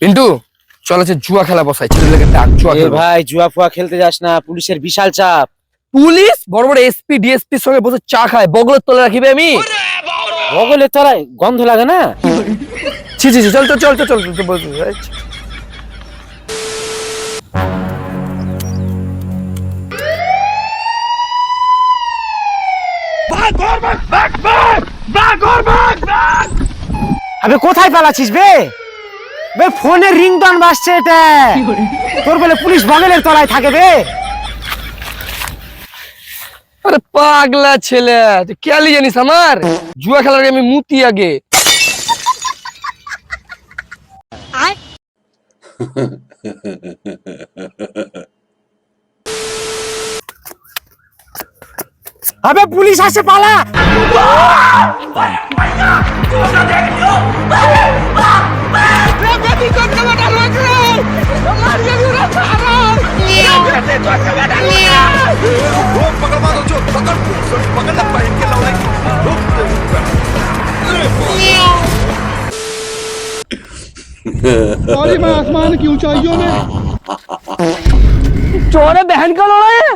পিন্টু চল আছে জুয়া খেলা বসাই, ছেলেদেরকে ডাক জুয়া এ খেলবো। ভাই জুয়া ফুয়া খেলতে যাস না, পুলিশের বিশাল চাপ। পুলিশ বড় বড় এসপি ডিএসপির সঙ্গে বসে চা খায়, বগলের তলে রাখিবে আমি? বগলে তোরাই গন্ধ লাগে না? ছি ছি ছি, চল তো চল তো চল তো বল। আবে কোথায় পালাচ্ছিস বে? বে ফোনের রিংটোন বাজছে এটা। তোর বলে পুলিশ বগলের তলায় থাকে বে? আরে পাগলা ছেলে, তুই কেলি জানিস আমার জুয়া খেলার আগে আমি মুতি আগে। আবে পুলিশ আসে, পালা। और मैं आसमान की ऊंचाइयों में चोरे बहन का लड़ा है।